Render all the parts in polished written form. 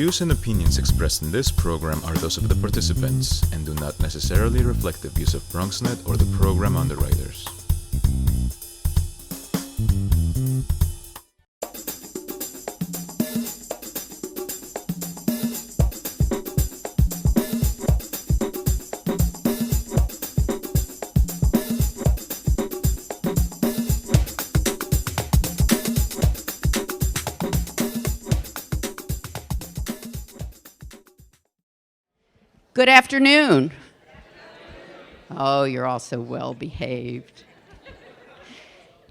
views and opinions expressed in this program are those of the participants and do not necessarily reflect the views of BronxNet or the program underwriters. Good afternoon. Oh, you're all so well behaved.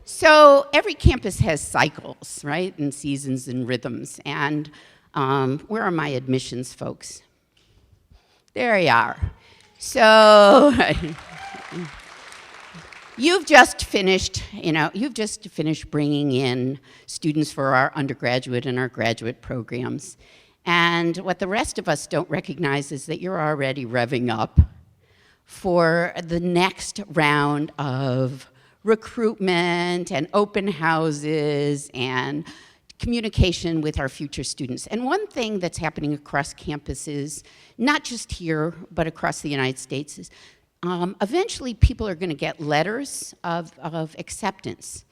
So every campus has cycles, right? And seasons and rhythms. And where are my admissions folks? There you are. So you've just finished bringing in students for our undergraduate and our graduate programs. And what the rest of us don't recognize is that you're already revving up for the next round of recruitment and open houses and communication with our future students. And one thing that's happening across campuses, not just here, but across the United States, is eventually people are going to get letters of acceptance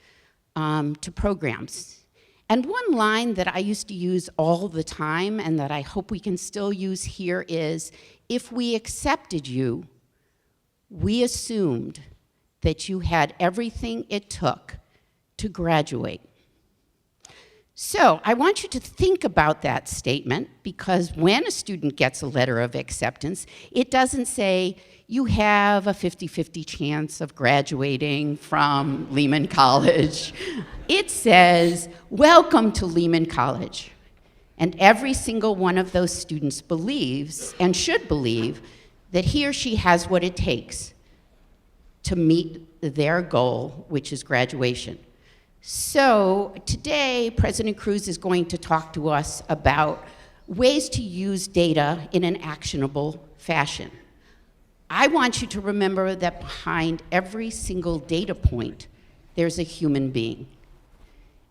to programs. And one line that I used to use all the time and that I hope we can still use here is, if we accepted you, we assumed that you had everything it took to graduate. So I want you to think about that statement, because when a student gets a letter of acceptance, it doesn't say, you have a 50-50 chance of graduating from Lehman College. It says, welcome to Lehman College. And every single one of those students believes, and should believe, that he or she has what it takes to meet their goal, which is graduation. So today, President Cruz is going to talk to us about ways to use data in an actionable fashion. I want you to remember that behind every single data point, there's a human being.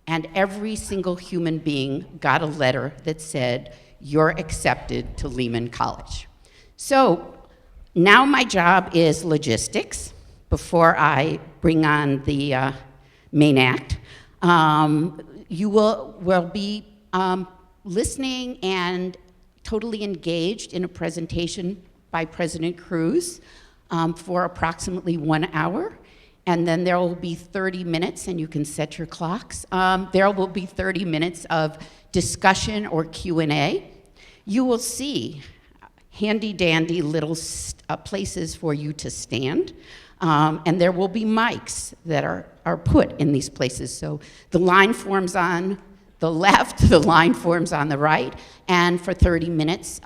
And every single human being got a letter that said, you're accepted to Lehman College. So now my job is logistics. Before I bring on the main act, you will be listening and totally engaged in a presentation by President Cruz for approximately 1 hour. And then there will be 30 minutes, and you can set your clocks. There will be 30 minutes of discussion or Q&A. You will see handy-dandy little places for you to stand. And there will be mics that are put in these places. So the line forms on the left, the line forms on the right, and for 30 minutes,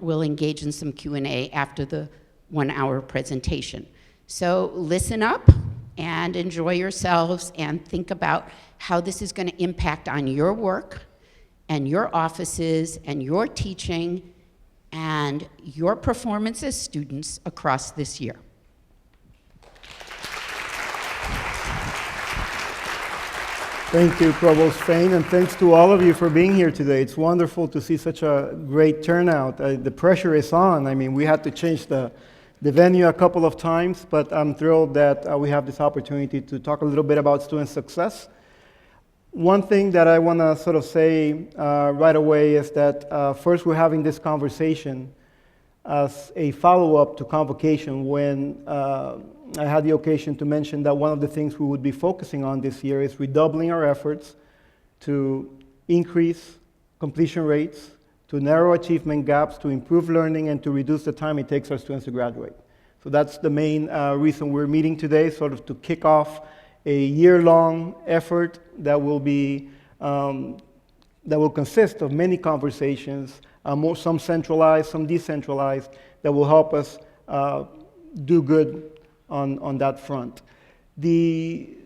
we'll engage in some Q&A after the 1 hour presentation. So listen up and enjoy yourselves and think about how this is going to impact on your work and your offices and your teaching and your performance as students across this year. Thank you, Provost Fain, and thanks to all of you for being here today. It's wonderful to see such a great turnout. The pressure is on. I mean, we had to change the venue a couple of times, but I'm thrilled that we have this opportunity to talk a little bit about student success. One thing that I want to sort of say right away is that first, we're having this conversation as a follow-up to convocation when I had the occasion to mention that one of the things we would be focusing on this year is redoubling our efforts to increase completion rates, to narrow achievement gaps, to improve learning, and to reduce the time it takes our students to graduate. So that's the main reason we're meeting today, sort of to kick off a year-long effort that will be that will consist of many conversations, some centralized, some decentralized, that will help us do good on that front. The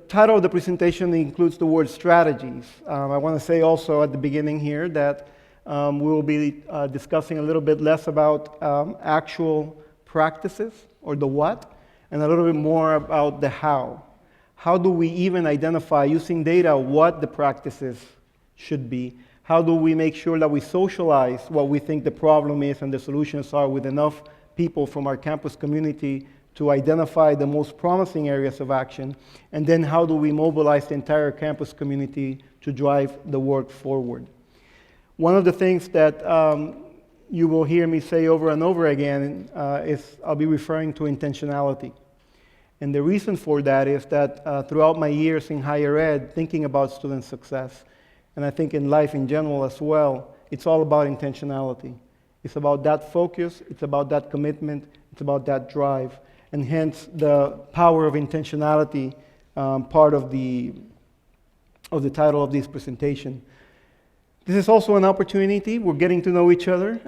title of the presentation includes the word strategies. I want to say also at the beginning here that we will be discussing a little bit less about actual practices or the what, and a little bit more about the how. How do we even identify, using data, what the practices should be? How do we make sure that we socialize what we think the problem is and the solutions are with enough people from our campus community to identify the most promising areas of action? And then how do we mobilize the entire campus community to drive the work forward? One of the things that you will hear me say over and over again is I'll be referring to intentionality. And the reason for that is that throughout my years in higher ed, thinking about student success, and I think in life in general as well, it's all about intentionality. It's about that focus, it's about that commitment, it's about that drive. And hence the power of intentionality, part of the title of this presentation. This is also an opportunity, we're getting to know each other,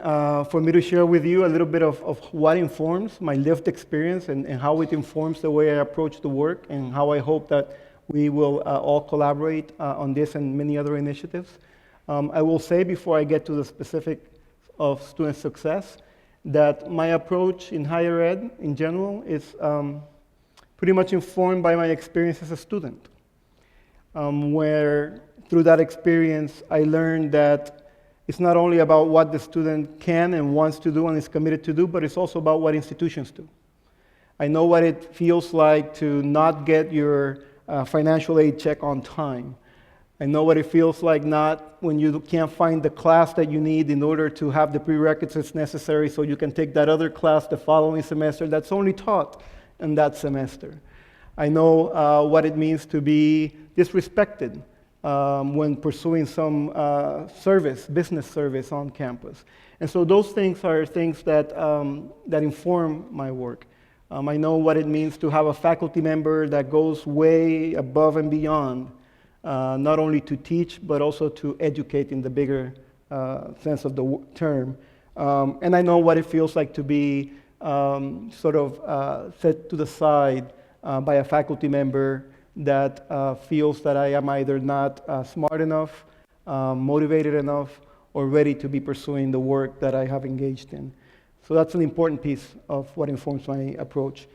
for me to share with you a little bit of what informs my lived experience and how it informs the way I approach the work and how I hope that we will all collaborate on this and many other initiatives. I will say before I get to the specifics of student success that my approach in higher ed in general is pretty much informed by my experience as a student, where through that experience I learned that it's not only about what the student can and wants to do and is committed to do, but it's also about what institutions do. I know what it feels like to not get your financial aid check on time. I know what it feels like not when you can't find the class that you need in order to have the prerequisites necessary so you can take that other class the following semester that's only taught in that semester. I know what it means to be disrespected when pursuing some business service on campus. And so those things are things that, that inform my work. I know what it means to have a faculty member that goes way above and beyond, not only to teach, but also to educate in the bigger sense of the term. And I know what it feels like to be sort of set to the side by a faculty member that feels that I am either not smart enough, motivated enough, or ready to be pursuing the work that I have engaged in. So that's an important piece of what informs my approach.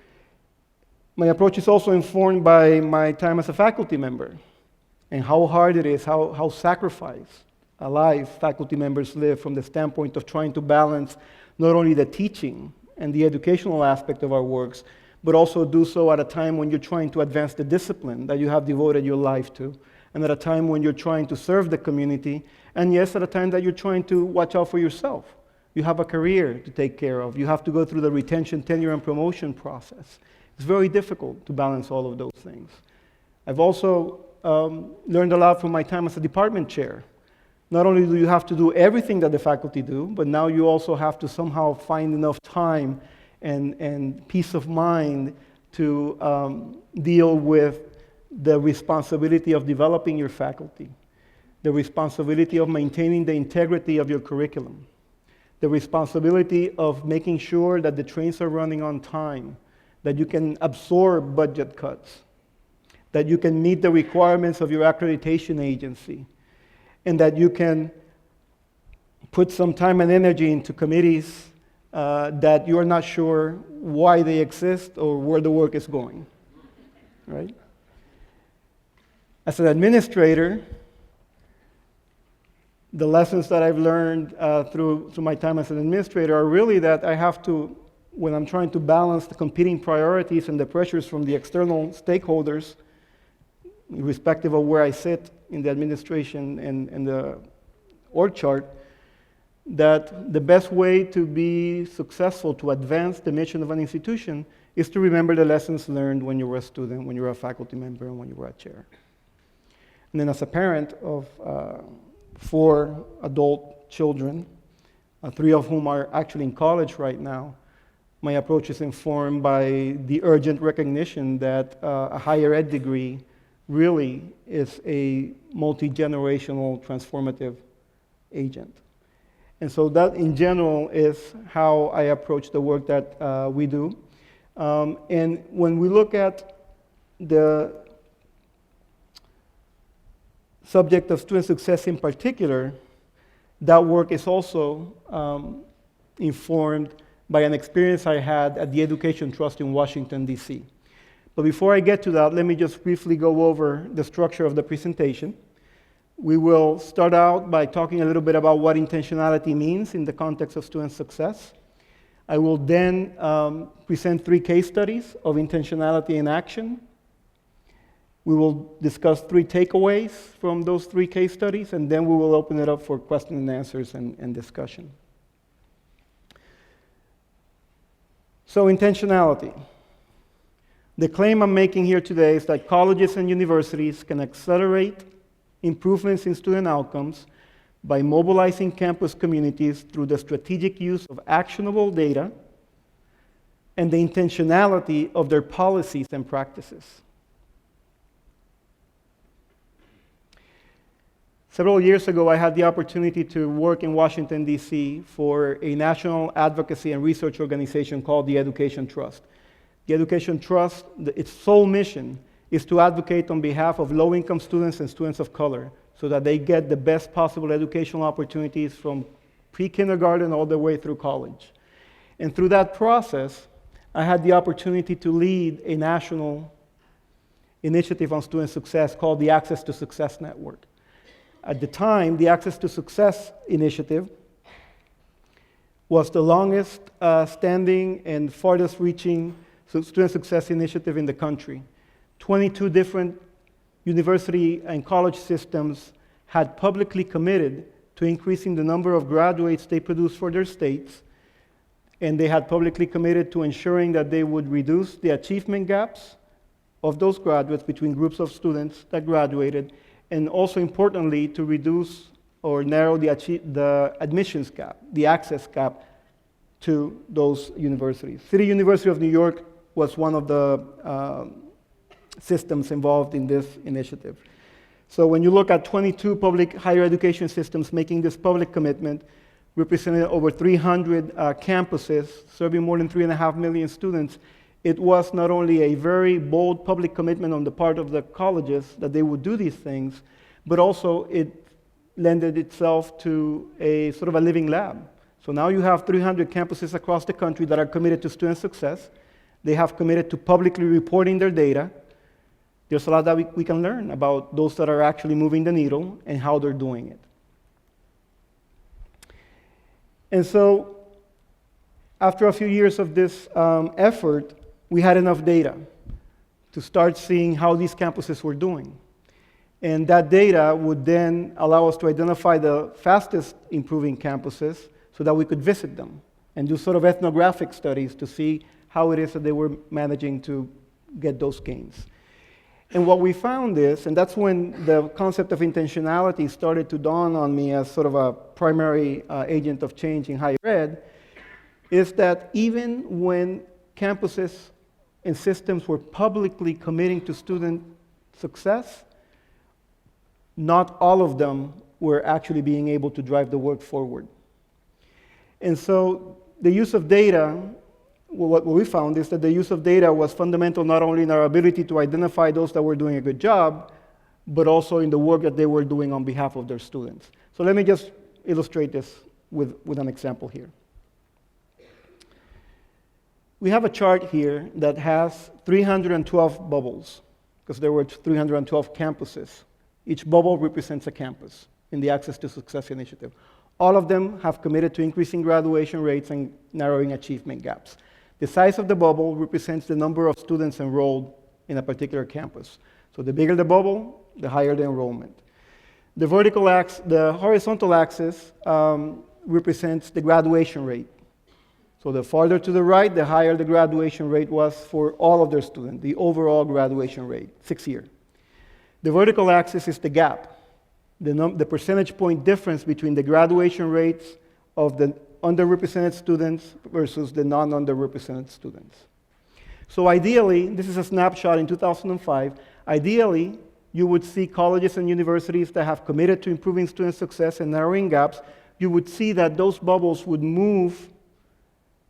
My approach is also informed by my time as a faculty member and how hard it is, how sacrificed alive faculty members live from the standpoint of trying to balance not only the teaching and the educational aspect of our works, but also do so at a time when you're trying to advance the discipline that you have devoted your life to, and at a time when you're trying to serve the community, and yes, at a time that you're trying to watch out for yourself. You have a career to take care of. You have to go through the retention, tenure, and promotion process. It's very difficult to balance all of those things. I've also learned a lot from my time as a department chair. Not only do you have to do everything that the faculty do, but now you also have to somehow find enough time and peace of mind to deal with the responsibility of developing your faculty, the responsibility of maintaining the integrity of your curriculum, the responsibility of making sure that the trains are running on time, that you can absorb budget cuts, that you can meet the requirements of your accreditation agency, and that you can put some time and energy into committees that you're not sure why they exist or where the work is going, right? As an administrator, the lessons that I've learned through my time as an administrator are really that I have to, when I'm trying to balance the competing priorities and the pressures from the external stakeholders, irrespective of where I sit in the administration and the org chart, that the best way to be successful, to advance the mission of an institution, is to remember the lessons learned when you were a student, when you were a faculty member, and when you were a chair. And then as a parent of 4 adult children, 3 of whom are actually in college right now, my approach is informed by the urgent recognition that a higher ed degree really is a multi-generational transformative agent. And so that in general is how I approach the work that we do. And when we look at the subject of student success in particular, that work is also informed by an experience I had at the Education Trust in Washington, D.C. But before I get to that, let me just briefly go over the structure of the presentation. We will start out by talking a little bit about what intentionality means in the context of student success. I will then present 3 case studies of intentionality in action. We will discuss 3 takeaways from those 3 case studies, and then we will open it up for questions and answers and discussion. So, intentionality. The claim I'm making here today is that colleges and universities can accelerate improvements in student outcomes by mobilizing campus communities through the strategic use of actionable data and the intentionality of their policies and practices. Several years ago, I had the opportunity to work in Washington, D.C. for a national advocacy and research organization called the Education Trust. The Education Trust, its sole mission is to advocate on behalf of low-income students and students of color so that they get the best possible educational opportunities from pre-kindergarten all the way through college. And through that process, I had the opportunity to lead a national initiative on student success called the Access to Success Network. At the time, the Access to Success initiative was the longest standing and farthest reaching student success initiative in the country. 22 different university and college systems had publicly committed to increasing the number of graduates they produced for their states, and they had publicly committed to ensuring that they would reduce the achievement gaps of those graduates between groups of students that graduated, and also importantly, to reduce or narrow the admissions gap, the access gap to those universities. City University of New York was one of the systems involved in this initiative. So when you look at 22 public higher education systems making this public commitment, representing over 300 campuses, serving more than 3.5 million students, it was not only a very bold public commitment on the part of the colleges that they would do these things, but also it lended itself to a sort of a living lab. So now you have 300 campuses across the country that are committed to student success. They have committed to publicly reporting their data. There's a lot that we can learn about those that are actually moving the needle and how they're doing it. And so, after a few years of this effort, we had enough data to start seeing how these campuses were doing. And that data would then allow us to identify the fastest improving campuses so that we could visit them and do sort of ethnographic studies to see how it is that they were managing to get those gains. And what we found is, and that's when the concept of intentionality started to dawn on me as sort of a primary agent of change in higher ed, is that even when campuses and systems were publicly committing to student success, not all of them were actually being able to drive the work forward. And so the use of data, what we found is that the use of data was fundamental not only in our ability to identify those that were doing a good job, but also in the work that they were doing on behalf of their students. So let me just illustrate this with an example here. We have a chart here that has 312 bubbles, because there were 312 campuses. Each bubble represents a campus in the Access to Success initiative. All of them have committed to increasing graduation rates and narrowing achievement gaps. The size of the bubble represents the number of students enrolled in a particular campus. So the bigger the bubble, the higher the enrollment. The horizontal axis represents the graduation rate. So the farther to the right, the higher the graduation rate was for all of their students, the overall graduation rate, 6 year. The vertical axis is the gap, the percentage point difference between the graduation rates of the underrepresented students versus the non-underrepresented students. So ideally, this is a snapshot in 2005, ideally you would see colleges and universities that have committed to improving student success and narrowing gaps, you would see that those bubbles would move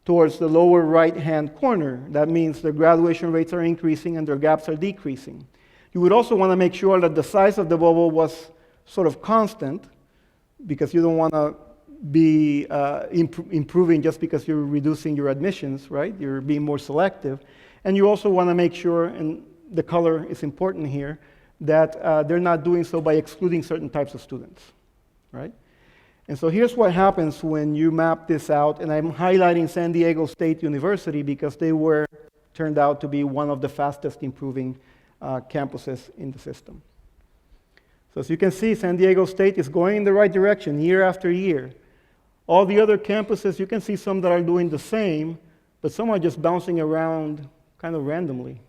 towards the lower right-hand corner. That means their graduation rates are increasing and their gaps are decreasing. You would also want to make sure that the size of the bubble was sort of constant, because you don't want to be improving just because you're reducing your admissions, right? You're being more selective. And you also want to make sure, and the color is important here, that they're not doing so by excluding certain types of students, right? And so here's what happens when you map this out, and I'm highlighting San Diego State University because they turned out to be one of the fastest improving campuses in the system. So as you can see, San Diego State is going in the right direction year after year. All the other campuses, you can see some that are doing the same, but some are just bouncing around kind of randomly.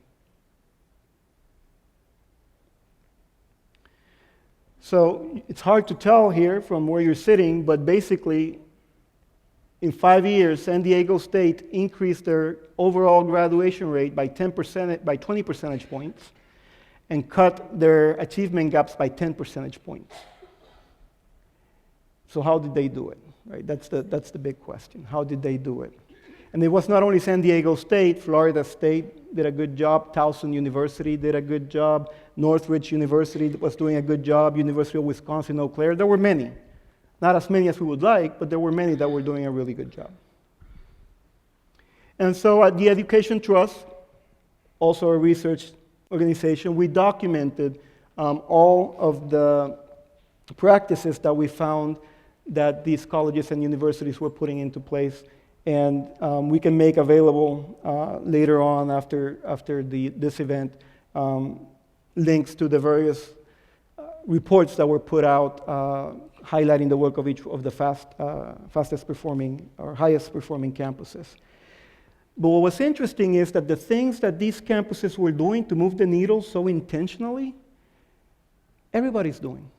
So it's hard to tell here from where you're sitting, but basically, in 5 years, San Diego State increased their overall graduation rate by 20 percentage points, and cut their achievement gaps by 10 percentage points. So how did they do it? Right? That's the big question. How did they do it? And it was not only San Diego State, Florida State did a good job, Towson University did a good job, Northridge University was doing a good job, University of Wisconsin, Eau Claire. There were many. Not as many as we would like, but there were many that were doing a really good job. And so at the Education Trust, also a research organization, we documented all of the practices that we found that these colleges and universities were putting into place, and we can make available later on after this event links to the various reports that were put out highlighting the work of each of the fastest performing or highest performing campuses. But what was interesting is that the things that these campuses were doing to move the needle so intentionally, everybody's doing.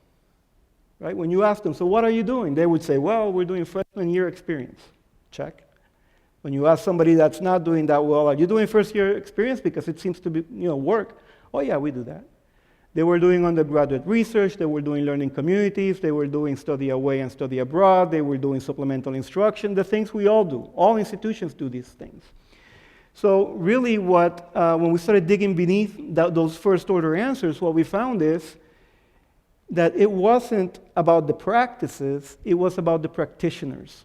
Right? When you ask them, so what are you doing? They would say, well, we're doing freshman year experience. Check. When you ask somebody that's not doing that well, are you doing first year experience because it seems to be, work? Oh yeah, we do that. They were doing undergraduate research, they were doing learning communities, they were doing study away and study abroad, they were doing supplemental instruction, the things we all do. All institutions do these things. So really when we started digging beneath those first order answers, what we found is that it wasn't about the practices, it was about the practitioners.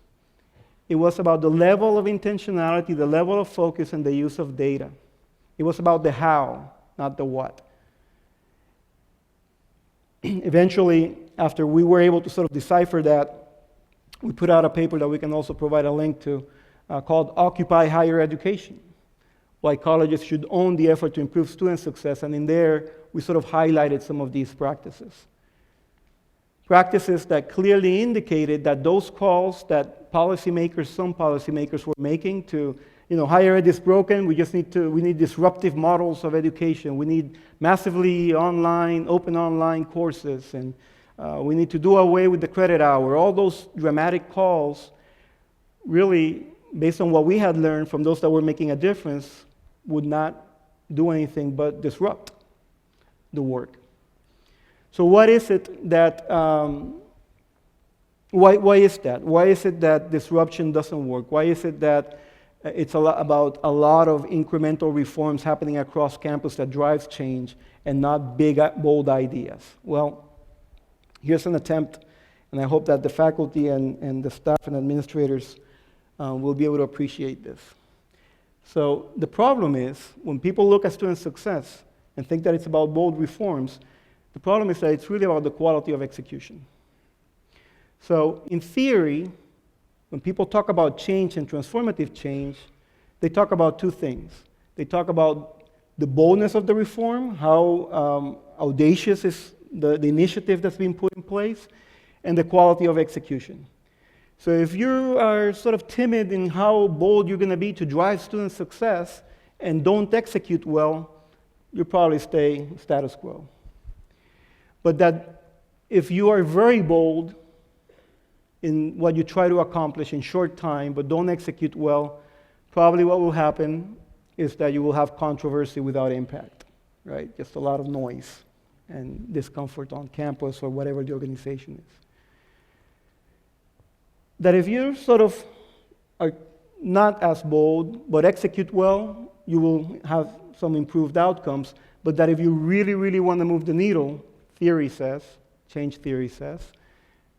It was about the level of intentionality, the level of focus, and the use of data. It was about the how, not the what. Eventually, after we were able to sort of decipher that, we put out a paper that we can also provide a link to called Occupy Higher Education, why colleges should own the effort to improve student success, and in there, we sort of highlighted some of these practices. Practices that clearly indicated that those calls that some policymakers were making to, higher ed is broken, we need disruptive models of education, we need massively open online courses, and we need to do away with the credit hour. All those dramatic calls really, based on what we had learned from those that were making a difference, would not do anything but disrupt the work. So what is it that, why is that? Why is it that disruption doesn't work? Why is it that it's about a lot of incremental reforms happening across campus that drives change and not big, bold ideas? Well, here's an attempt, and I hope that the faculty and the staff and administrators will be able to appreciate this. So the problem is, when people look at student success and think that it's about bold reforms, the problem is that it's really about the quality of execution. So in theory, when people talk about change and transformative change, they talk about two things. They talk about the boldness of the reform, how audacious is the initiative that's being put in place, and the quality of execution. So if you are sort of timid in how bold you're going to be to drive student success and don't execute well, you'll probably stay status quo. But that if you are very bold in what you try to accomplish in short time but don't execute well, probably what will happen is that you will have controversy without impact, right? Just a lot of noise and discomfort on campus or whatever the organization is. That if you sort of are not as bold but execute well, you will have some improved outcomes, but that if you really, really want to move the needle, change theory says,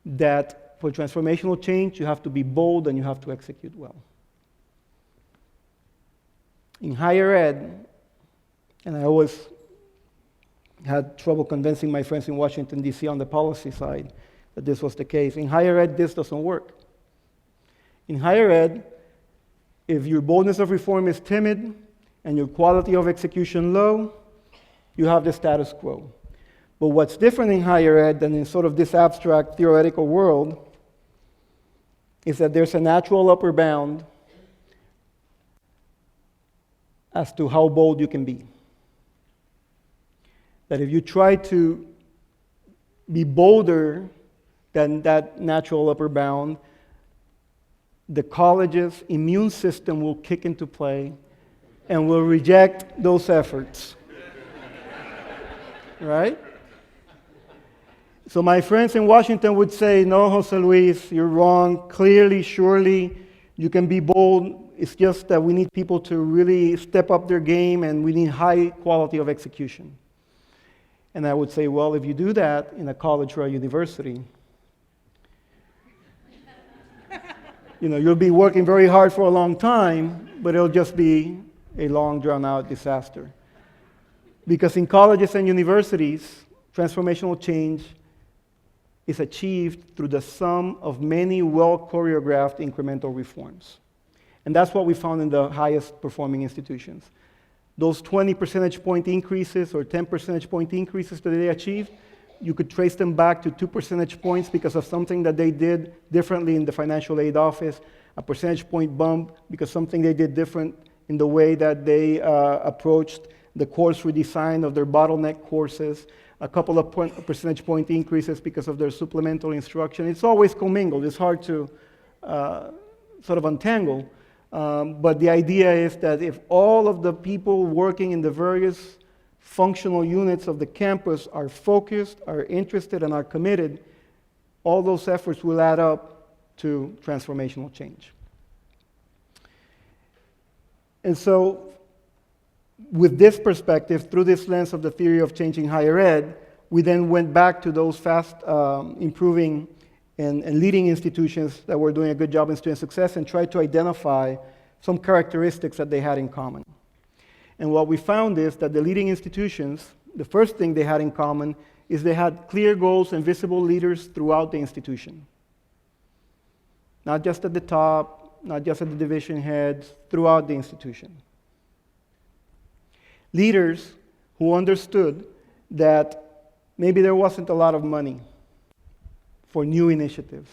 that for transformational change, you have to be bold and you have to execute well. In higher ed, and I always had trouble convincing my friends in Washington, D.C. on the policy side that this was the case. In higher ed, this doesn't work. In higher ed, if your boldness of reform is timid and your quality of execution low, you have the status quo. But what's different in higher ed than in sort of this abstract theoretical world is that there's a natural upper bound as to how bold you can be. That if you try to be bolder than that natural upper bound, the college's immune system will kick into play and will reject those efforts. Right? So my friends in Washington would say, no, Jose Luis, you're wrong. Clearly, surely, you can be bold. It's just that we need people to really step up their game and we need high quality of execution. And I would say, well, if you do that in a college or a university, you'll be working very hard for a long time, but it'll just be a long, drawn-out disaster. Because in colleges and universities, transformational change is achieved through the sum of many well-choreographed incremental reforms. And that's what we found in the highest performing institutions. Those 20 percentage point increases or 10 percentage point increases that they achieved, you could trace them back to 2 percentage points because of something that they did differently in the financial aid office, a percentage point bump because something they did different in the way that they approached the course redesign of their bottleneck courses, a couple of percentage point increases because of their supplemental instruction. It's always commingled. It's hard to sort of untangle. But the idea is that if all of the people working in the various functional units of the campus are focused, are interested, and are committed, all those efforts will add up to transformational change. And so, with this perspective, through this lens of the theory of changing higher ed, we then went back to those fast improving and leading institutions that were doing a good job in student success and tried to identify some characteristics that they had in common. And what we found is that the leading institutions, the first thing they had in common is they had clear goals and visible leaders throughout the institution. Not just at the top, not just at the division heads, throughout the institution. Leaders who understood that maybe there wasn't a lot of money for new initiatives,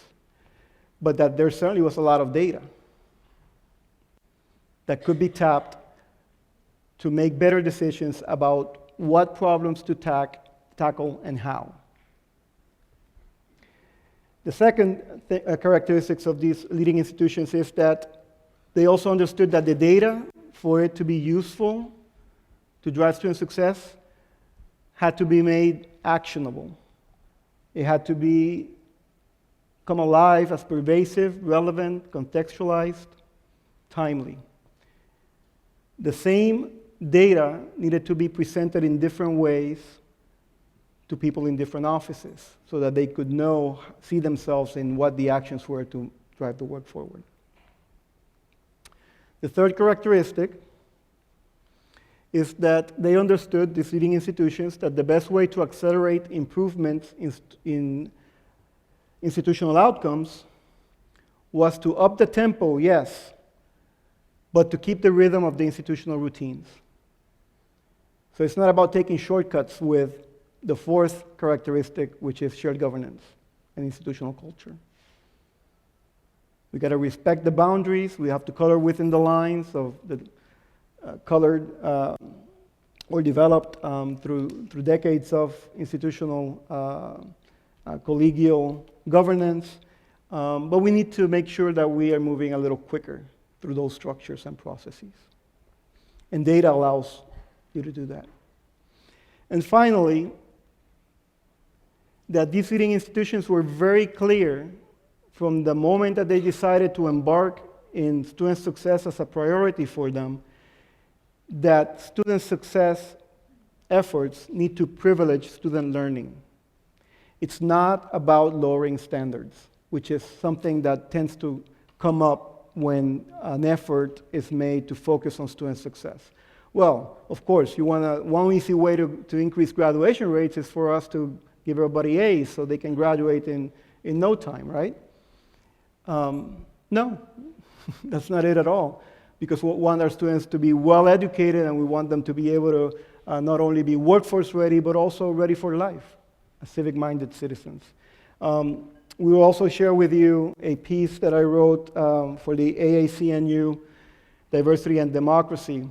but that there certainly was a lot of data that could be tapped to make better decisions about what problems to tackle and how. The second characteristics of these leading institutions is that they also understood that the data, for it to be useful to drive student success, had to be made actionable. It had to come alive as pervasive, relevant, contextualized, timely. The same data needed to be presented in different ways to people in different offices so that they could see themselves in what the actions were to drive the work forward. The third characteristic is that they understood, these leading institutions, that the best way to accelerate improvements in institutional outcomes was to up the tempo, yes, but to keep the rhythm of the institutional routines. So it's not about taking shortcuts with the fourth characteristic, which is shared governance and institutional culture. We got to respect the boundaries. We have to color within the lines of the colored or developed through decades of institutional collegial governance. But we need to make sure that we are moving a little quicker through those structures and processes. And data allows you to do that. And finally, that these leading institutions were very clear from the moment that they decided to embark in student success as a priority for them, that student success efforts need to privilege student learning. It's not about lowering standards, which is something that tends to come up when an effort is made to focus on student success. Well, of course, one easy way to increase graduation rates is for us to give everybody A's so they can graduate in no time, right? No, that's not it at all. Because we want our students to be well educated, and we want them to be able to not only be workforce ready, but also ready for life, as civic-minded citizens. We will also share with you a piece that I wrote for the AACNU Diversity and Democracy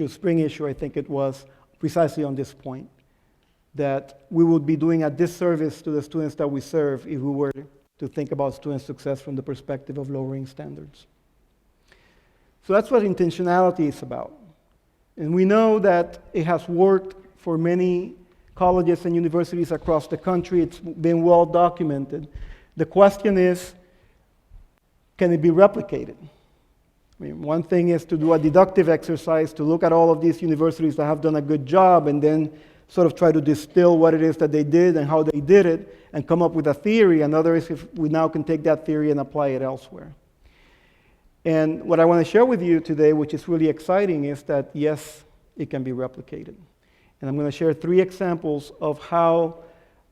spring issue, I think it was, precisely on this point, that we would be doing a disservice to the students that we serve if we were to think about student success from the perspective of lowering standards. So that's what intentionality is about. And we know that it has worked for many colleges and universities across the country. It's been well documented. The question is, can it be replicated? I mean, one thing is to do a deductive exercise, to look at all of these universities that have done a good job, and then sort of try to distill what it is that they did and how they did it, and come up with a theory. Another is if we now can take that theory and apply it elsewhere. And what I want to share with you today, which is really exciting, is that yes, it can be replicated. And I'm going to share 3 examples of how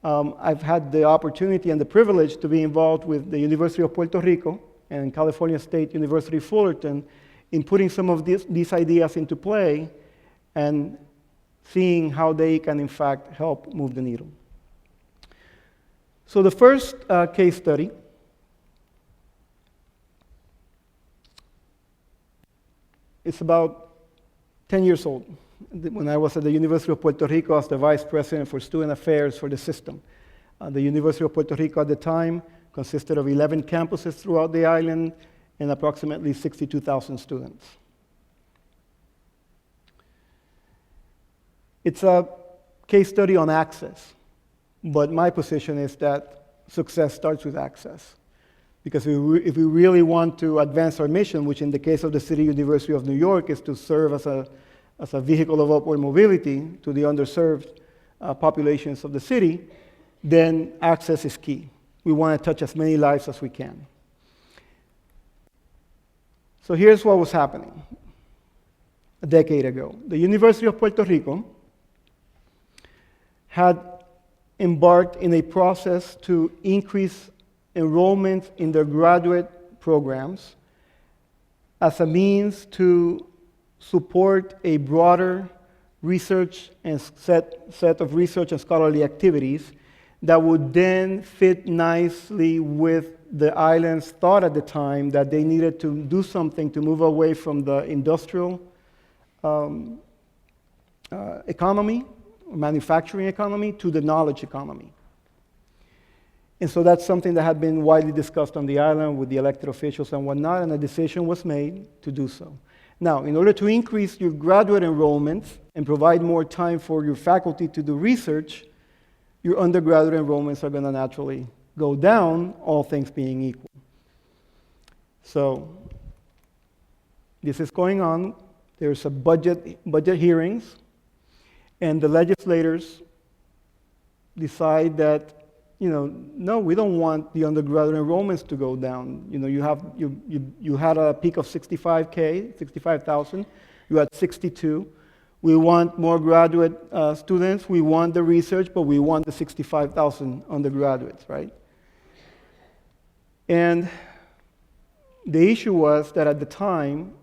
I've had the opportunity and the privilege to be involved with the University of Puerto Rico and California State University Fullerton in putting some of these ideas into play and seeing how they can, in fact, help move the needle. So the first case study it's about 10 years old. When I was at the University of Puerto Rico as the Vice President for Student Affairs for the system. The University of Puerto Rico at the time consisted of 11 campuses throughout the island and approximately 62,000 students. It's a case study on access, but my position is that success starts with access. Because if we really want to advance our mission, which in the case of the City University of New York is to serve as a vehicle of upward mobility to the underserved populations of the city, then access is key. We want to touch as many lives as we can. So here's what was happening a decade ago. The University of Puerto Rico had embarked in a process to increase enrollment in their graduate programs as a means to support a broader research and set of research and scholarly activities that would then fit nicely with the island's thought at the time that they needed to do something to move away from the industrial economy, manufacturing economy, to the knowledge economy. And so that's something that had been widely discussed on the island with the elected officials and whatnot, and a decision was made to do so. Now, in order to increase your graduate enrollments and provide more time for your faculty to do research, your undergraduate enrollments are going to naturally go down, all things being equal. So this is going on. There's a budget hearings, and the legislators decide that, no, we don't want the undergraduate enrollments to go down. You had a peak of 65,000. You had 62. We want more graduate students. We want the research, but we want the 65,000 undergraduates, right? And the issue was that at the time,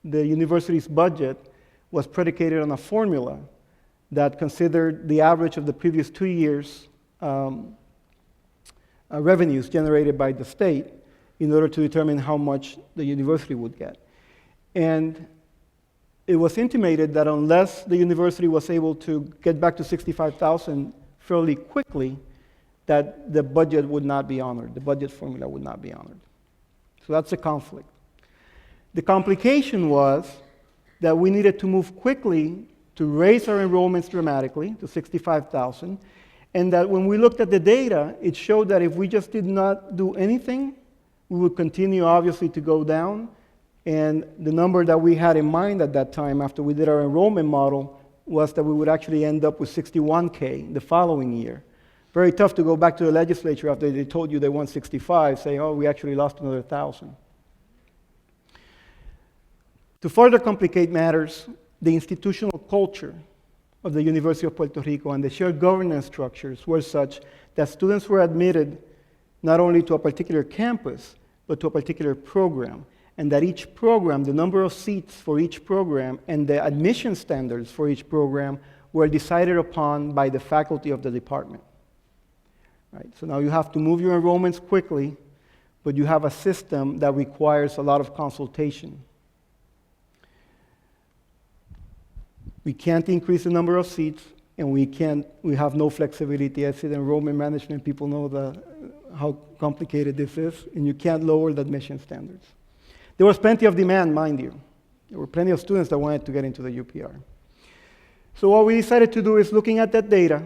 the university's budget was predicated on a formula that considered the average of the previous 2 years' revenues generated by the state in order to determine how much the university would get. And it was intimated that unless the university was able to get back to 65,000 fairly quickly, that the budget would not be honored, the budget formula would not be honored. So that's a conflict. The complication was that we needed to move quickly to raise our enrollments dramatically to 65,000, and that when we looked at the data, it showed that if we just did not do anything, we would continue obviously to go down. And the number that we had in mind at that time after we did our enrollment model was that we would actually end up with 61K the following year. Very tough to go back to the legislature after they told you they want 65, saying, oh, we actually lost another 1,000. To further complicate matters, the institutional culture of the University of Puerto Rico and the shared governance structures were such that students were admitted not only to a particular campus, but to a particular program, and that each program, the number of seats for each program, and the admission standards for each program were decided upon by the faculty of the department. Right? So now you have to move your enrollments quickly, but you have a system that requires a lot of consultation. We can't increase the number of seats, and we have no flexibility. I said enrollment management, people know how complicated this is, and you can't lower the admission standards. There was plenty of demand, mind you. There were plenty of students that wanted to get into the UPR. So what we decided to do is looking at that data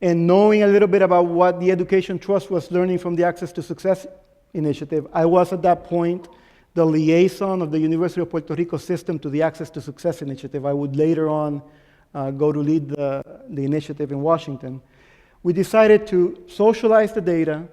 and knowing a little bit about what the Education Trust was learning from the Access to Success initiative. I was at that point the liaison of the University of Puerto Rico system to the Access to Success initiative. I would later on go to lead the initiative in Washington. We decided to socialize the data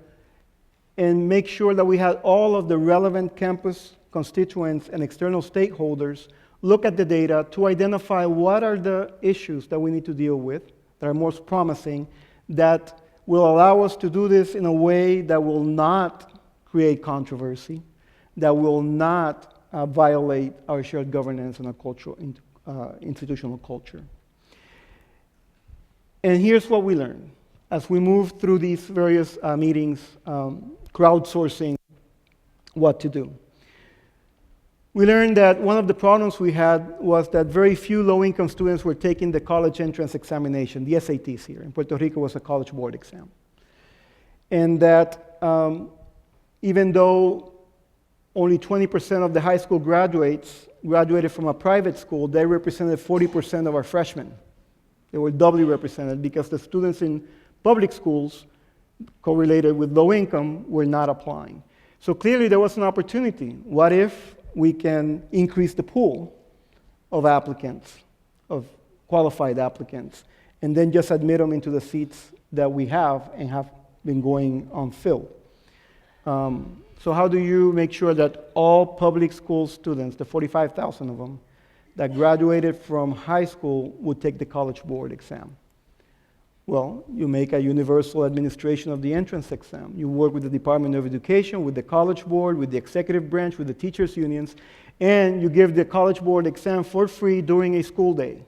and make sure that we had all of the relevant campus constituents and external stakeholders look at the data to identify what are the issues that we need to deal with that are most promising, that will allow us to do this in a way that will not create controversy, that will not violate our shared governance and our cultural, institutional culture. And here's what we learned. As we moved through these various meetings, crowdsourcing what to do. We learned that one of the problems we had was that very few low-income students were taking the college entrance examination, the SATs here. In Puerto Rico, it was a college board exam. And that even though only 20% of the high school graduates graduated from a private school, they represented 40% of our freshmen. They were doubly represented because the students in public schools correlated with low income were not applying. So clearly there was an opportunity. What if we can increase the pool of applicants, of qualified applicants, and then just admit them into the seats that we have and have been going unfilled? So how do you make sure that all public school students, the 45,000 of them, that graduated from high school would take the College Board exam? Well, you make a universal administration of the entrance exam. You work with the Department of Education, with the College Board, with the executive branch, with the teachers' unions, and you give the College Board exam for free during a school day.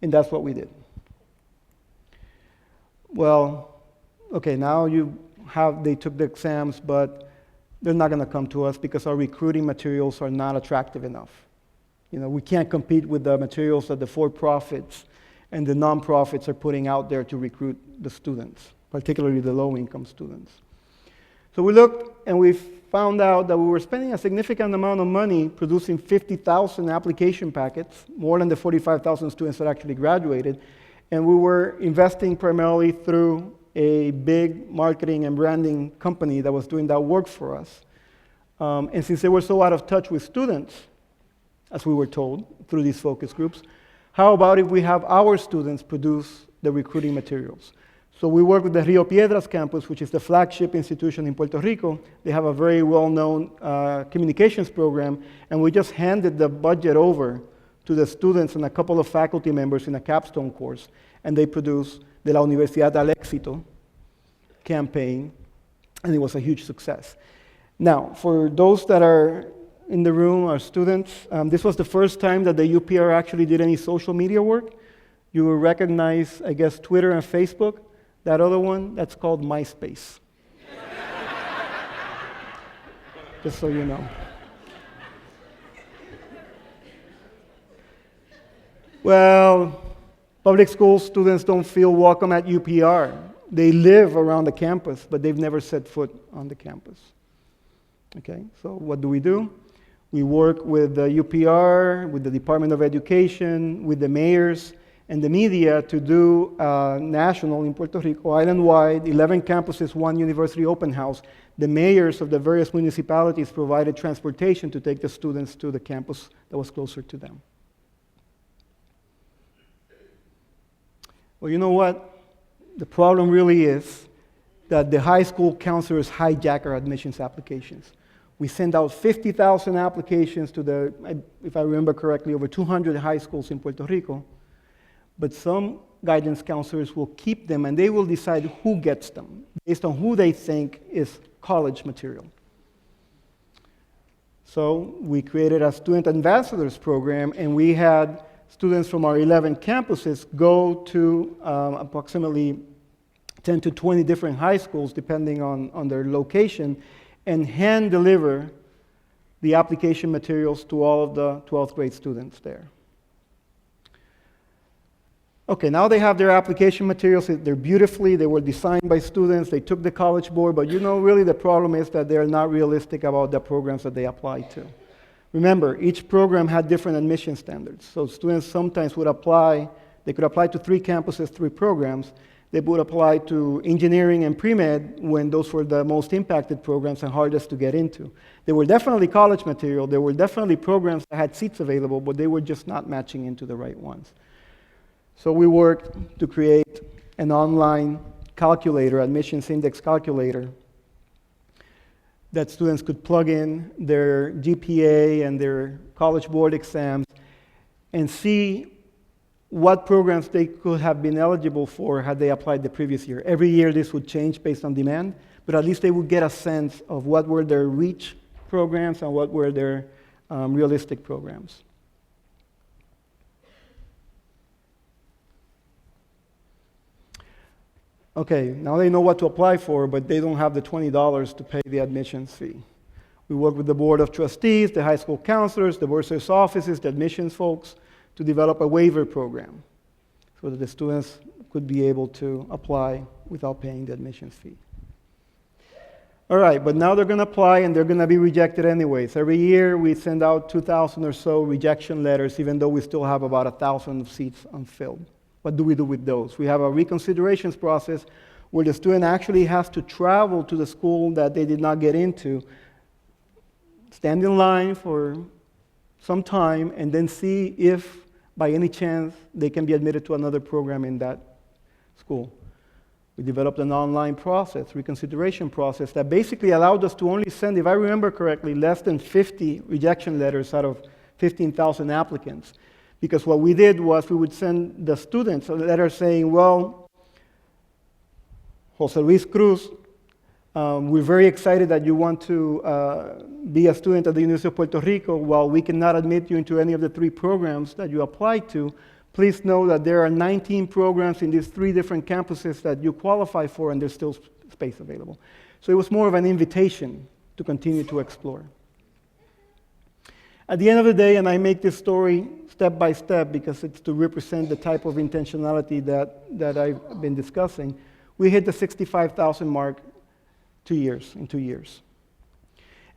And that's what we did. Well, okay, now they took the exams, but they're not going to come to us because our recruiting materials are not attractive enough. You know, we can't compete with the materials that the for-profits and the nonprofits are putting out there to recruit the students, particularly the low-income students. So we looked and we found out that we were spending a significant amount of money producing 50,000 application packets, more than the 45,000 students that actually graduated, and we were investing primarily through a big marketing and branding company that was doing that work for us. And since they were so out of touch with students, as we were told through these focus groups, how about if we have our students produce the recruiting materials? So we work with the Rio Piedras campus, which is the flagship institution in Puerto Rico. They have a very well-known communications program, and we just handed the budget over to the students and a couple of faculty members in a capstone course, and they produced the La Universidad al Éxito campaign, and it was a huge success. Now, for those that are in the room, our students, this was the first time that the UPR actually did any social media work. You will recognize, I guess, Twitter and Facebook. That other one, that's called MySpace. Just so you know. Well, public school students don't feel welcome at UPR. They live around the campus, but they've never set foot on the campus. Okay, so what do? We work with the UPR, with the Department of Education, with the mayors and the media to do national, in Puerto Rico, island-wide, 11 campuses, 1 university open house. The mayors of the various municipalities provided transportation to take the students to the campus that was closer to them. Well, you know what? The problem really is that the high school counselors hijack our admissions applications. We send out 50,000 applications to if I remember correctly, over 200 high schools in Puerto Rico. But some guidance counselors will keep them, and they will decide who gets them based on who they think is college material. So we created a student ambassadors program, and we had students from our 11 campuses go to approximately 10 to 20 different high schools, depending on their location, and hand deliver the application materials to all of the 12th grade students there. Okay, now they have their application materials. They're beautifully, they were designed by students. They took the College Board, but really the problem is that they're not realistic about the programs that they apply to. Remember, each program had different admission standards. So students sometimes would apply, they could apply to 3 campuses, 3 programs. They would apply to engineering and pre-med when those were the most impacted programs and hardest to get into. They were definitely college material. There were definitely programs that had seats available, but they were just not matching into the right ones. So we worked to create an online calculator, admissions index calculator, that students could plug in their GPA and their College Board exams and see what programs they could have been eligible for had they applied the previous year. Every year this would change based on demand, but at least they would get a sense of what were their reach programs and what were their realistic programs. Okay, now they know what to apply for, but they don't have the $20 to pay the admissions fee. We work with the Board of Trustees, the high school counselors, the bursar's offices, the admissions folks, to develop a waiver program so that the students could be able to apply without paying the admissions fee. All right, but now they're going to apply and they're going to be rejected anyways. Every year we send out 2,000 or so rejection letters, even though we still have about 1,000 seats unfilled. What do we do with those? We have a reconsiderations process where the student actually has to travel to the school that they did not get into, stand in line for some time, and then see if, by any chance, they can be admitted to another program in that school. We developed an online process, reconsideration process, that basically allowed us to only send, if I remember correctly, less than 50 rejection letters out of 15,000 applicants. Because what we did was we would send the students a letter saying, well, Jose Luis Cruz, we're very excited that you want to be a student at the University of Puerto Rico. While we cannot admit you into any of the 3 programs that you applied to, please know that there are 19 programs in these 3 different campuses that you qualify for, and there's still space available. So it was more of an invitation to continue to explore. At the end of the day, and I make this story step by step because it's to represent the type of intentionality that I've been discussing, we hit the 65,000 mark in 2 years.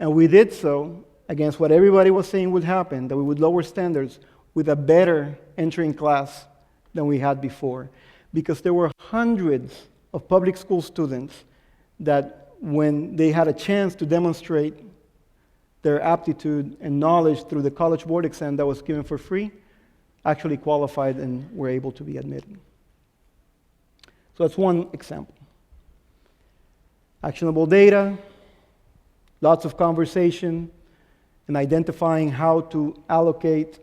And we did so against what everybody was saying would happen, that we would lower standards with a better entering class than we had before. Because there were hundreds of public school students that when they had a chance to demonstrate their aptitude and knowledge through the College Board exam that was given for free, actually qualified and were able to be admitted. So that's one example. Actionable data, lots of conversation, and identifying how to allocate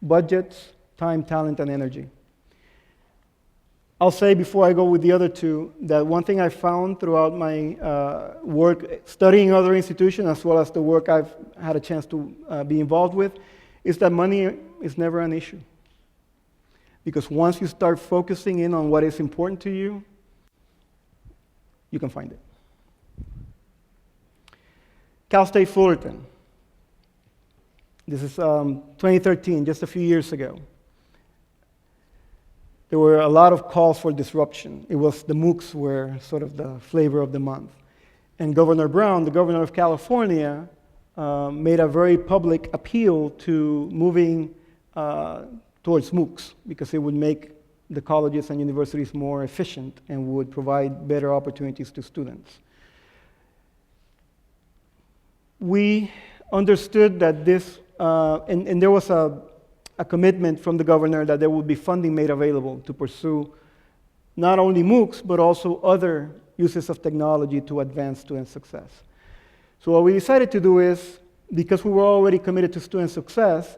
budgets, time, talent, and energy. I'll say before I go with the other 2 that one thing I found throughout my work studying other institutions as well as the work I've had a chance to be involved with is that money is never an issue. Because once you start focusing in on what is important to you, you can find it. Cal State Fullerton. This is 2013, just a few years ago. There were a lot of calls for disruption. It was the MOOCs were sort of the flavor of the month. And Governor Brown, the governor of California, made a very public appeal to moving towards MOOCs because it would make the colleges and universities more efficient and would provide better opportunities to students. We understood that this, and there was a commitment from the governor that there would be funding made available to pursue not only MOOCs, but also other uses of technology to advance student success. So what we decided to do is, because we were already committed to student success,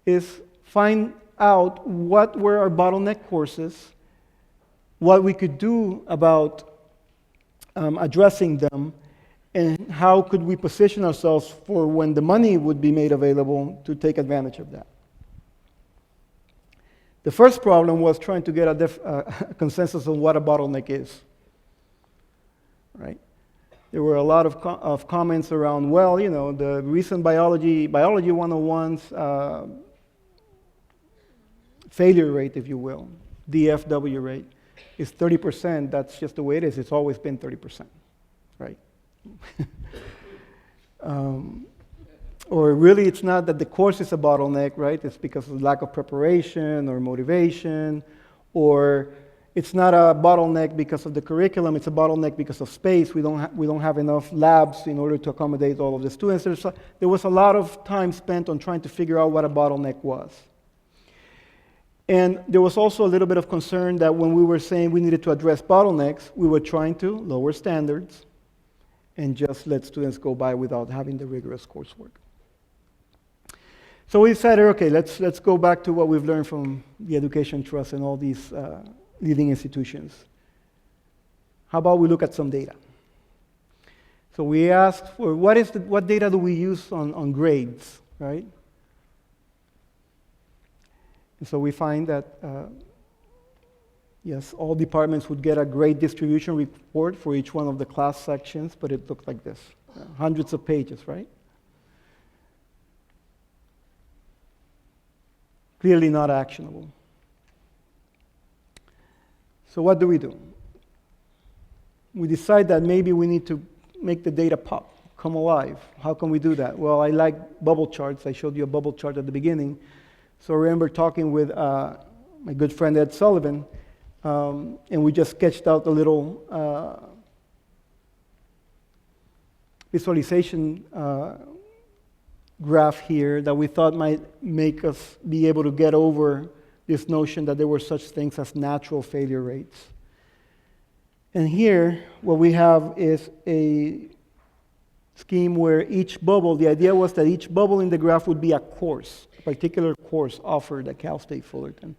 is find out what were our bottleneck courses, what we could do about addressing them, and how could we position ourselves for when the money would be made available to take advantage of that. The first problem was trying to get a consensus on what a bottleneck is, right? There were a lot of comments around, well, you know, the recent Biology 101's failure rate, if you will, DFW rate, is 30%. That's just the way it is. It's always been 30%, right? Or really, it's not that the course is a bottleneck, right? It's because of lack of preparation or motivation, or it's not a bottleneck because of the curriculum. It's a bottleneck because of space. We don't have enough labs in order to accommodate all of the students. There was a lot of time spent on trying to figure out what a bottleneck was. And there was also a little bit of concern that when we were saying we needed to address bottlenecks, we were trying to lower standards and just let students go by without having the rigorous coursework. So we decided, okay, let's go back to what we've learned from the Education Trust and all these leading institutions. How about we look at some data? So we asked for what data do we use on grades, right? And so we find that, yes, all departments would get a grade distribution report for each one of the class sections, but it looked like this, hundreds of pages, right? Clearly not actionable. So what do? We decide that maybe we need to make the data pop, come alive. How can we do that? Well, I like bubble charts. I showed you a bubble chart at the beginning. So I remember talking with my good friend Ed Sullivan, and we just sketched out a little visualization graph here that we thought might make us be able to get over this notion that there were such things as natural failure rates. And here, what we have is a scheme where each bubble, the idea was that each bubble in the graph would be a course, a particular course offered at Cal State Fullerton.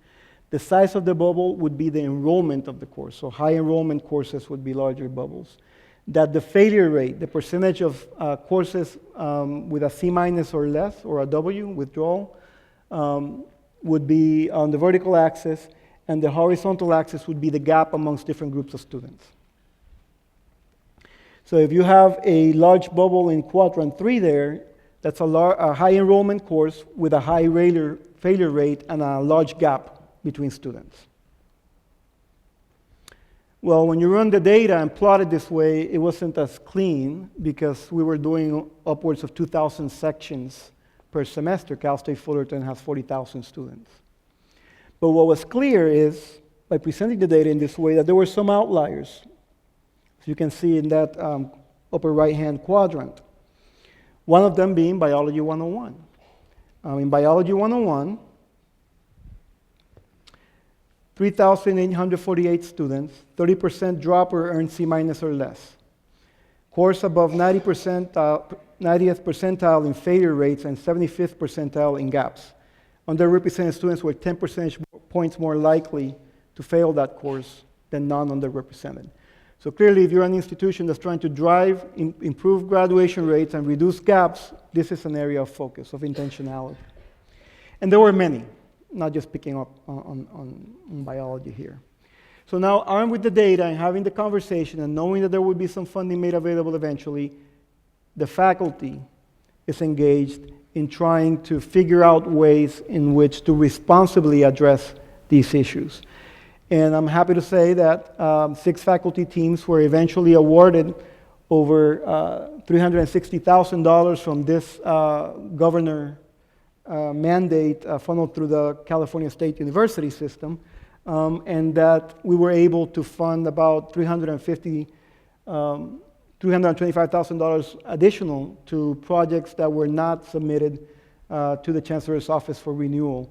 The size of the bubble would be the enrollment of the course, so high enrollment courses would be larger bubbles. That the failure rate, the percentage of courses with a C- or less, or a W, withdrawal, would be on the vertical axis, and the horizontal axis would be the gap amongst different groups of students. So if you have a large bubble in quadrant 3 there, that's a high enrollment course with a high failure rate and a large gap between students. Well, when you run the data and plot it this way, it wasn't as clean because we were doing upwards of 2,000 sections per semester. Cal State Fullerton has 40,000 students. But what was clear is, by presenting the data in this way, that there were some outliers. As you can see in that upper right-hand quadrant. One of them being Biology 101. In Biology 101, 3,848 students, 30% drop or earn C- or less. Course above 90th percentile in failure rates and 75th percentile in gaps. Underrepresented students were 10 percentage points more likely to fail that course than non-underrepresented. So clearly, if you're an institution that's trying to drive improve graduation rates and reduce gaps, this is an area of focus, of intentionality. And there were many, not just picking up on biology here. So now, armed with the data and having the conversation and knowing that there would be some funding made available eventually, the faculty is engaged in trying to figure out ways in which to responsibly address these issues. And I'm happy to say that 6 faculty teams were eventually awarded over $360,000 from this governor mandate funneled through the California State University system, and that we were able to fund about $325,000 additional to projects that were not submitted to the Chancellor's Office for renewal,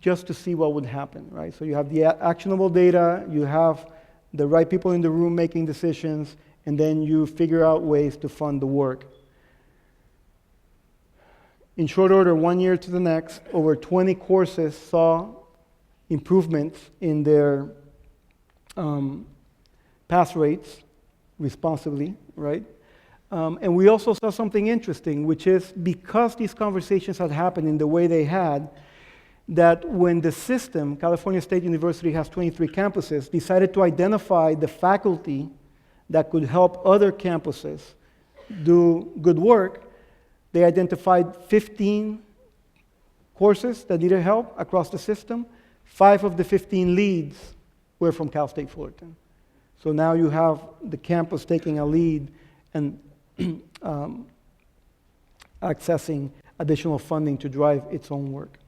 just to see what would happen, right? So you have the actionable data, you have the right people in the room making decisions, and then you figure out ways to fund the work. In short order, 1 year to the next, over 20 courses saw improvements in their pass rates responsibly, right? And we also saw something interesting, which is because these conversations had happened in the way they had, that when the system, California State University has 23 campuses, decided to identify the faculty that could help other campuses do good work, they identified 15 courses that needed help across the system. 5 of the 15 leads were from Cal State Fullerton. So now you have the campus taking a lead and accessing additional funding to drive its own work.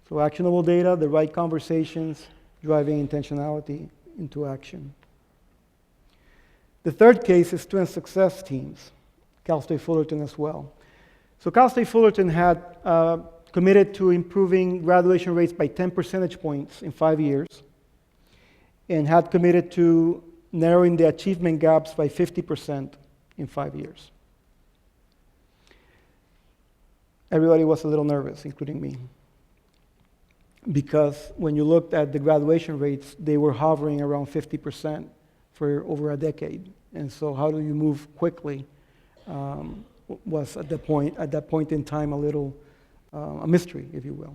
So actionable data, the right conversations, driving intentionality into action. The third case is student success teams, Cal State Fullerton as well. So Cal State Fullerton had committed to improving graduation rates by 10 percentage points in 5 years, and had committed to narrowing the achievement gaps by 50% in 5 years. Everybody was a little nervous, including me, because when you looked at the graduation rates, they were hovering around 50% for over a decade. And so how do you move quickly was at that point in time a little a mystery, if you will.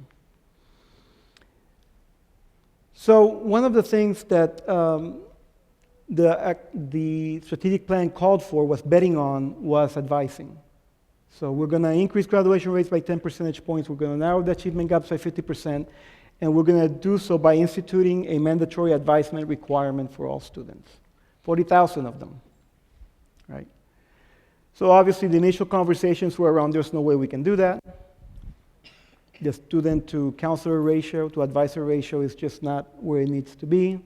So one of the things that the strategic plan called for was betting on was advising. So we're going to increase graduation rates by 10 percentage points. We're going to narrow the achievement gaps by 50%. And we're going to do so by instituting a mandatory advisement requirement for all students, 40,000 of them, right? So obviously the initial conversations were around there's no way we can do that. The student to counselor ratio, to advisor ratio is just not where it needs to be.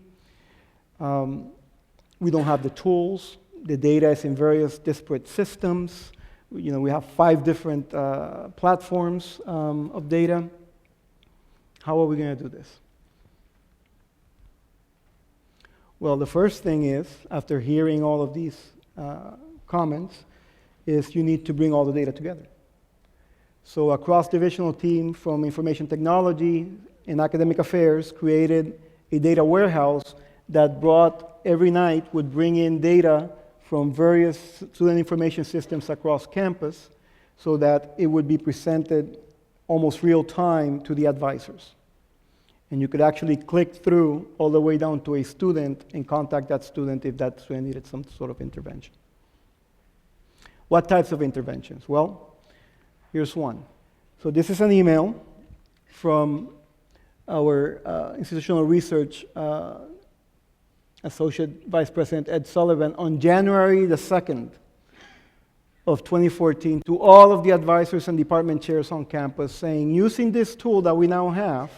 We don't have the tools. The data is in various disparate systems. You know, we have 5 different platforms of data. How are we going to do this? Well, the first thing is, after hearing all of these comments, is you need to bring all the data together. So a cross-divisional team from information technology and academic affairs created a data warehouse that every night would bring in data from various student information systems across campus so that it would be presented almost real time to the advisors. And you could actually click through all the way down to a student and contact that student if that student needed some sort of intervention. What types of interventions? Well, here's one. So this is an email from our institutional research Associate Vice President Ed Sullivan on January the 2nd of 2014 to all of the advisors and department chairs on campus saying, using this tool that we now have,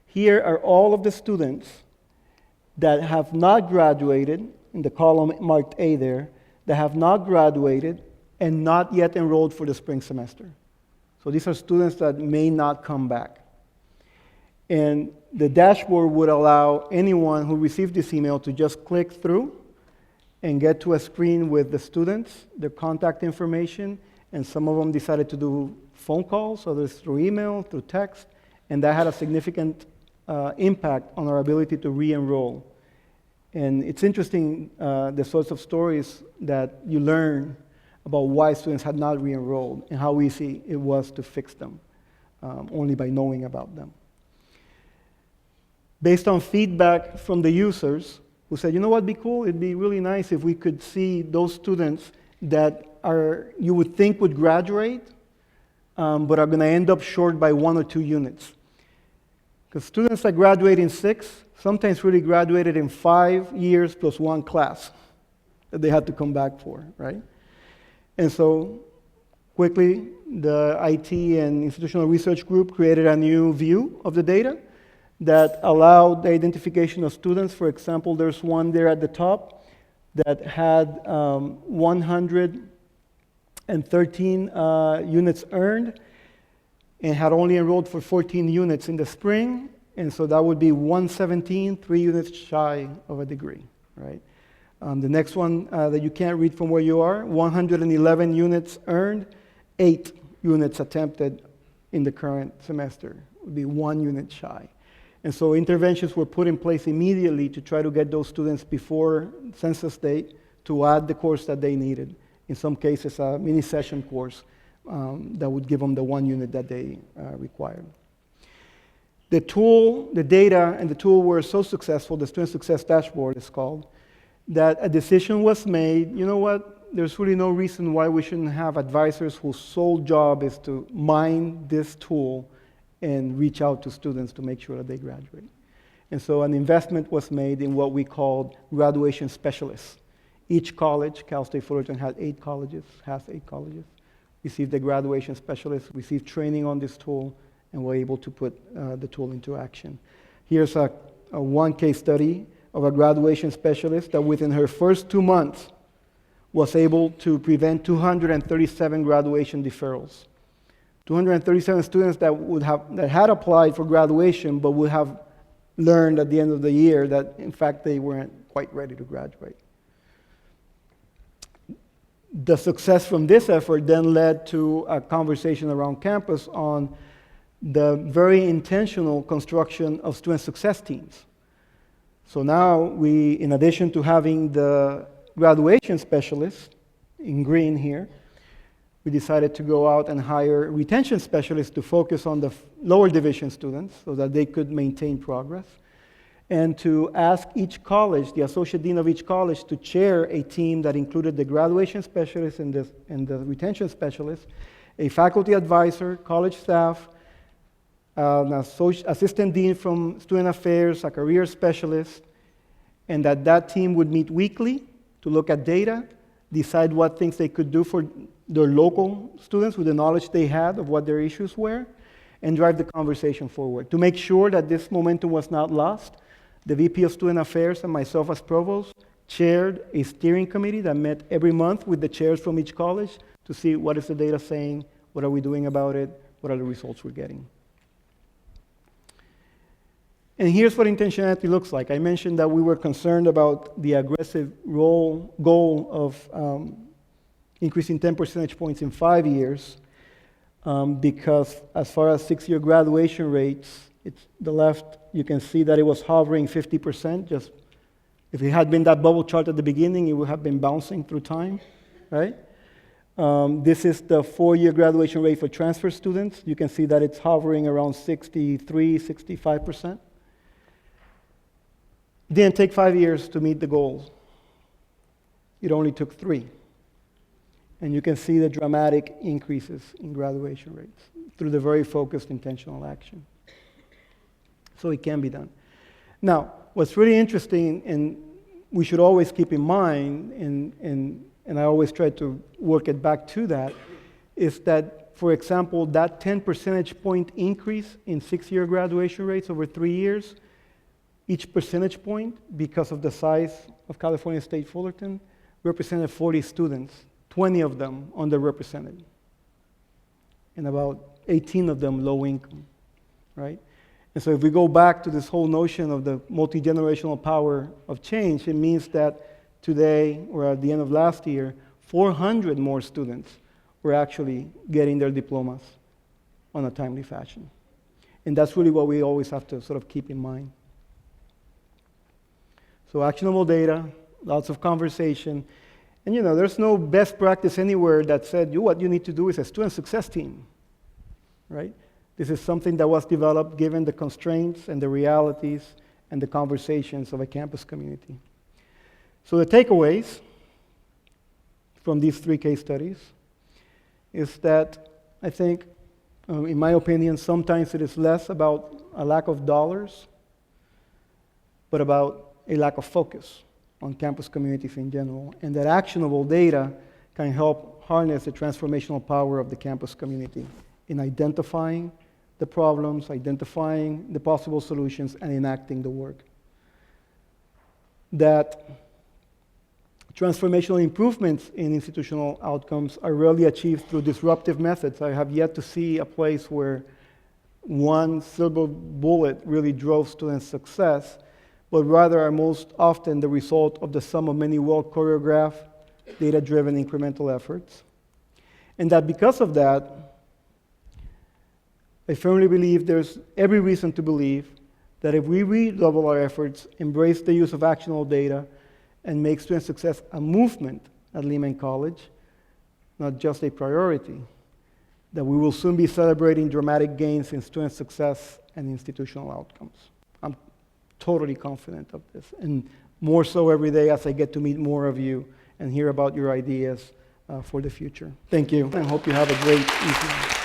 here are all of the students that have not graduated, in the column marked A there, that have not graduated and not yet enrolled for the spring semester. So these are students that may not come back. And the dashboard would allow anyone who received this email to just click through and get to a screen with the students, their contact information, and some of them decided to do phone calls, others through email, through text, and that had a significant impact on our ability to re-enroll. And it's interesting the sorts of stories that you learn about why students had not re-enrolled and how easy it was to fix them only by knowing about them. Based on feedback from the users who said, you know what'd be cool? It'd be really nice if we could see those students that you would think would graduate, but are going to end up short by 1 or 2 units. Because students that graduate in 6 sometimes really graduated in 5 years plus 1 class that they had to come back for, right? And so quickly, the IT and institutional research group created a new view of the data that allowed the identification of students. For example, there's one there at the top that had 113 units earned and had only enrolled for 14 units in the spring, and so that would be 117, 3 units shy of a degree, right? The next one that you can't read from where you are, 111 units earned, 8 units attempted in the current semester. It would be 1 unit shy. And so interventions were put in place immediately to try to get those students before census date to add the course that they needed. In some cases, a mini session course that would give them the 1 unit that they required. The tool, the data and the tool were so successful, the Student Success Dashboard is called, that a decision was made, you know what, there's really no reason why we shouldn't have advisors whose sole job is to mine this tool and reach out to students to make sure that they graduate. And so an investment was made in what we called graduation specialists. Each college, Cal State Fullerton has 8 colleges, received a graduation specialist, received training on this tool, and were able to put the tool into action. Here's a one case study of a graduation specialist that within her first 2 months was able to prevent 237 graduation deferrals. 237 students that had applied for graduation but would have learned at the end of the year that in fact they weren't quite ready to graduate. The success from this effort then led to a conversation around campus on the very intentional construction of student success teams. So now we, in addition to having the graduation specialists in green here, we decided to go out and hire retention specialists to focus on the lower division students so that they could maintain progress, and to ask each college, the associate dean of each college, to chair a team that included the graduation specialist and the retention specialist, a faculty advisor, college staff, an assistant dean from student affairs, a career specialist, and that team would meet weekly to look at data, decide what things they could do for their local students with the knowledge they had of what their issues were, and drive the conversation forward. To make sure that this momentum was not lost, the VP of Student Affairs and myself as provost chaired a steering committee that met every month with the chairs from each college to see what is the data saying, what are we doing about it, what are the results we're getting. And here's what intentionality looks like. I mentioned that we were concerned about the aggressive goal of increasing 10 percentage points in 5 years because as far as 6-year graduation rates, it's the left, you can see that it was hovering 50%. Just if it had been that bubble chart at the beginning, it would have been bouncing through time, right? This is the 4-year graduation rate for transfer students. You can see that it's hovering around 63, 65%. It didn't take 5 years to meet the goals. It only took 3. And you can see the dramatic increases in graduation rates through the very focused intentional action. So it can be done. Now, what's really interesting, and we should always keep in mind, and I always try to work it back to that, is that, for example, that 10 percentage point increase in 6-year graduation rates over 3 years, each percentage point, because of the size of California State Fullerton, represented 40 students, 20 of them underrepresented, and about 18 of them low income, right? And so if we go back to this whole notion of the multi-generational power of change, it means that today, or at the end of last year, 400 more students were actually getting their diplomas on a timely fashion. And that's really what we always have to sort of keep in mind. So actionable data, lots of conversation. And you know, there's no best practice anywhere that said, what you need to do is a student success team, right? This is something that was developed given the constraints and the realities and the conversations of a campus community. So the takeaways from these 3 case studies is that I think, in my opinion, sometimes it is less about a lack of dollars, but about a lack of focus on campus communities in general, and that actionable data can help harness the transformational power of the campus community in identifying the problems, identifying the possible solutions, and enacting the work. That transformational improvements in institutional outcomes are rarely achieved through disruptive methods. I have yet to see a place where one silver bullet really drove student success, but rather are most often the result of the sum of many well-choreographed, data-driven incremental efforts. And that because of that, I firmly believe there's every reason to believe that if we redouble our efforts, embrace the use of actionable data, and make student success a movement at Lehman College, not just a priority, that we will soon be celebrating dramatic gains in student success and institutional outcomes. I'm totally confident of this, and more so every day as I get to meet more of you and hear about your ideas for the future. Thank you, and hope you have a great evening.